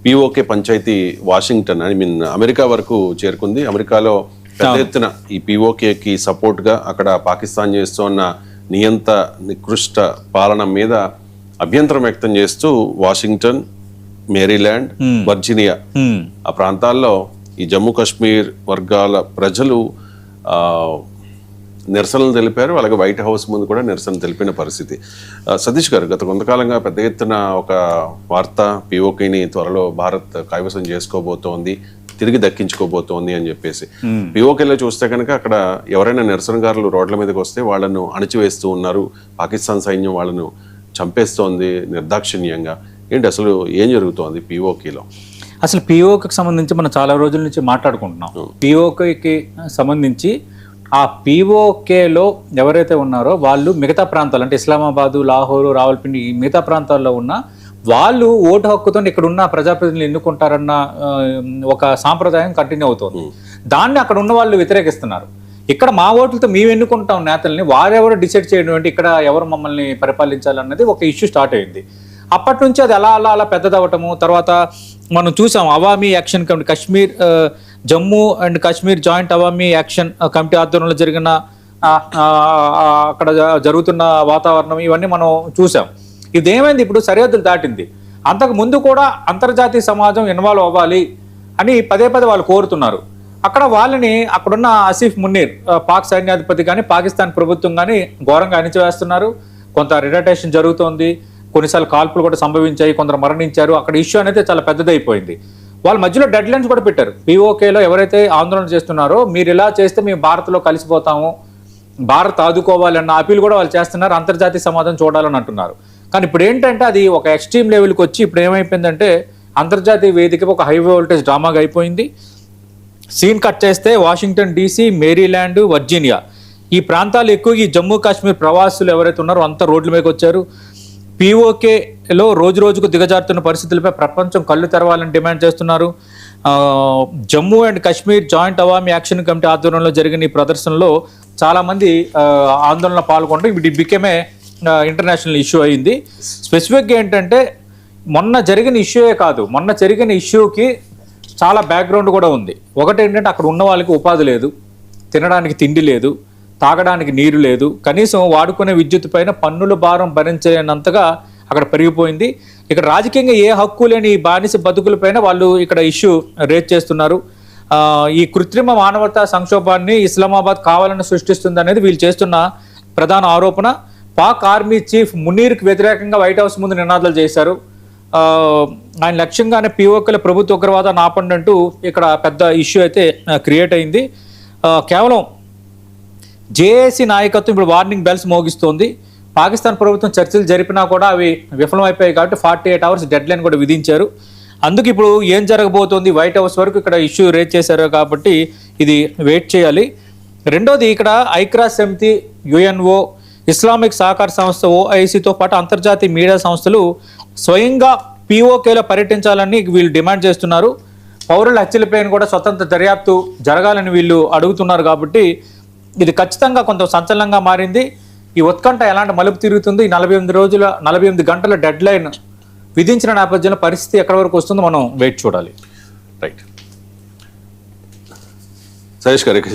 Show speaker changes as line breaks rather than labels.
PoK panchayat Washington America వరకు చేరుకుంది. అమెరికాలో పెద్ద ఎత్తున ఈ పిఓకేకి సపోర్ట్గా అక్కడ పాకిస్తాన్ చేస్తున్న నికృష్ట పాలన మీద అభ్యంతరం వ్యక్తం చేస్తూ వాషింగ్టన్, మేరీల్యాండ్, వర్జీనియా ఆ ప్రాంతాల్లో ఈ జమ్మూ కాశ్మీర్ వర్గాల ప్రజలు నిరసనలు తెలిపారు. అలాగే వైట్ హౌస్ ముందు కూడా నిరసన తెలిపిన పరిస్థితి. సతీష్ గారు, గత కొంతకాలంగా పెద్ద ఎత్తున ఒక వార్త, పిఓకేని త్వరలో భారత్ కైవసం చేసుకోబోతోంది, తిరిగి దక్కించుకోబోతోంది అని చెప్పేసి. పిఓకేలో చూస్తే కనుక అక్కడ ఎవరైనా నిరసనకారులు రోడ్ల మీదకి వస్తే వాళ్ళను అణిచివేస్తూ ఉన్నారు, పాకిస్తాన్ సైన్యం వాళ్ళను చంపేస్తోంది నిర్దాక్షిణ్యంగా. ఏంటి అసలు ఏం జరుగుతోంది పిఓకేలో?
అసలు పిఓకేకి సంబంధించి మనం చాలా రోజుల నుంచి మాట్లాడుకుంటున్నాం. పిఓకేకి సంబంధించి ఆ పిఓకేలో ఎవరైతే ఉన్నారో వాళ్ళు మిగతా ప్రాంతాలు అంటే ఇస్లామాబాదు, లాహోరు, రావల్పిండి ఈ మిగతా ప్రాంతాల్లో ఉన్న వాళ్ళు ఓటు హక్కుతో ఇక్కడ ఉన్న ప్రజాప్రతినిధులు ఎన్నుకుంటారన్న ఒక సాంప్రదాయం కంటిన్యూ అవుతుంది. దాన్ని అక్కడ ఉన్న వాళ్ళు వ్యతిరేకిస్తున్నారు. ఇక్కడ మా ఓట్లతో మేము ఎన్నుకుంటాం నేతల్ని, వారెవరు డిసైడ్ చేయడం ఏంటి, ఇక్కడ ఎవరు మమ్మల్ని పరిపాలించాలన్నది ఒక ఇష్యూ స్టార్ట్ అయింది. అప్పటి నుంచి అది అలా అలా అలా పెద్దదవటము. తర్వాత మనం చూసాం Awami action committee, Kashmir Jammu and Kashmir joint Awami action committee ఆధ్వర్యంలో జరిగిన అక్కడ జరుగుతున్న వాతావరణం ఇవన్నీ మనం చూసాం. ఇదేమైంది, ఇప్పుడు సరిహద్దులు దాటింది. అంతకు ముందు కూడా అంతర్జాతీయ సమాజం ఇన్వాల్వ్ అవ్వాలి అని పదే పదే వాళ్ళు కోరుతున్నారు. అక్కడ వాళ్ళని అక్కడున్న ఆసిఫ్ మున్నీర్ పాక్ సైన్యాధిపతి కానీ పాకిస్తాన్ ప్రభుత్వం కానీ ఘోరంగా అణిచివేస్తున్నారు. కొంత రిటైటేషన్ జరుగుతోంది, కొన్నిసార్లు కాల్పులు కూడా సంభవించాయి, కొందరు మరణించారు. అక్కడ ఇష్యూ అనేది చాలా పెద్దదైపోయింది. వాళ్ళ మధ్యలో డెడ్ లైన్స్ కూడా పెట్టారు. పిఓకేలో ఎవరైతే ఆందోళన చేస్తున్నారో మీరు ఇలా చేస్తే మేము భారత్లో కలిసిపోతాము, భారత్ ఆదుకోవాలి అన్న అపీల్ కూడా వాళ్ళు చేస్తున్నారు, అంతర్జాతీయ సమాజం చూడాలని అంటున్నారు. కానీ ఇప్పుడు ఏంటంటే అది ఒక ఎక్స్ట్రీమ్ లెవెల్కి వచ్చి ఇప్పుడు ఏమైపోయిందంటే అంతర్జాతీయ వేదిక ఒక హై వోల్టేజ్ డ్రామాగా అయిపోయింది. సీన్ కట్ చేస్తే వాషింగ్టన్ DC, మేరీల్యాండ్, వర్జీనియా ఈ ప్రాంతాలు ఎక్కువ ఈ జమ్మూ కాశ్మీర్ ప్రవాసులు ఎవరైతే ఉన్నారో అంతా రోడ్ల మీదకి వచ్చారు. పిఓకేలో రోజు రోజుకు దిగజారుతున్న పరిస్థితులపై ప్రపంచం కళ్ళు తెరవాలని డిమాండ్ చేస్తున్నారు. Jammu and Kashmir joint Awami action committee ఆధ్వర్యంలో జరిగిన ఈ ప్రదర్శనలో చాలామంది ఆందోళన పాల్గొంటూ ఇది బికెమే ఇంటర్నేషనల్ ఇష్యూ అయింది. స్పెసిఫిక్గా ఏంటంటే మొన్న జరిగిన ఇష్యూయే కాదు, మొన్న జరిగిన ఇష్యూకి చాలా బ్యాక్గ్రౌండ్ కూడా ఉంది. ఒకటి ఏంటంటే అక్కడ ఉన్న వాళ్ళకి ఉపాధి లేదు, తినడానికి తిండి లేదు, తాగడానికి నీరు లేదు, కనీసం వాడుకునే విద్యుత్ పైన పన్నుల భారం భరించలేనంతగా అక్కడ పెరిగిపోయింది. ఇక్కడ రాజకీయంగా ఏ హక్కు లేని బానిస బతుకులపైన వాళ్ళు ఇక్కడ ఇష్యూ రేజ్ చేస్తున్నారు. ఈ కృత్రిమ మానవతా సంక్షోభాన్ని ఇస్లామాబాద్ కావాలని సృష్టిస్తుంది అనేది వీళ్ళు చేస్తున్న ప్రధాన ఆరోపణ. పాక్ ఆర్మీ చీఫ్ మునీర్కి వ్యతిరేకంగా వైట్ హౌస్ ముందు నినాదాలు చేశారు. ఆయన లక్ష్యంగానే పిఓకేల ప్రభుత్వ ఉగ్రవాదాన్ని ఆపండి అంటూ ఇక్కడ పెద్ద ఇష్యూ అయితే క్రియేట్ అయింది. కేవలం జేఏసీ నాయకత్వం ఇప్పుడు వార్నింగ్ బెల్స్ మోగిస్తోంది. పాకిస్తాన్ ప్రభుత్వం చర్చలు జరిపినా కూడా అవి విఫలమైపోయాయి కాబట్టి 48 hours డెడ్ లైన్ కూడా విధించారు. అందుకు ఇప్పుడు ఏం జరగబోతోంది, వైట్ హౌస్ వరకు ఇక్కడ ఇష్యూ రేజ్ చేశారు కాబట్టి ఇది వెయిట్ చేయాలి. రెండోది ఇక్కడ ఐక్రాస్ సమితి, యుఎన్ఓ, ఇస్లామిక్ సహకార సంస్థ OICతో పాటు అంతర్జాతీయ మీడియా సంస్థలు స్వయంగా పిఓకేలో పర్యటించాలని వీళ్ళు డిమాండ్ చేస్తున్నారు. పౌరుల హత్యలపైన కూడా స్వతంత్ర దర్యాప్తు జరగాలని వీళ్ళు అడుగుతున్నారు. కాబట్టి ఇది ఖచ్చితంగా కొంత సంచలనంగా మారింది. ఈ ఉత్కంఠ ఎలాంటి మలుపు తిరుగుతుంది, 48 గంటల డెడ్ లైన్ విధించిన నేపథ్యంలో పరిస్థితి ఎక్కడి వరకు వస్తుందో మనం వెయిట్ చూడాలి.
రైట్ సతీష్ గారు.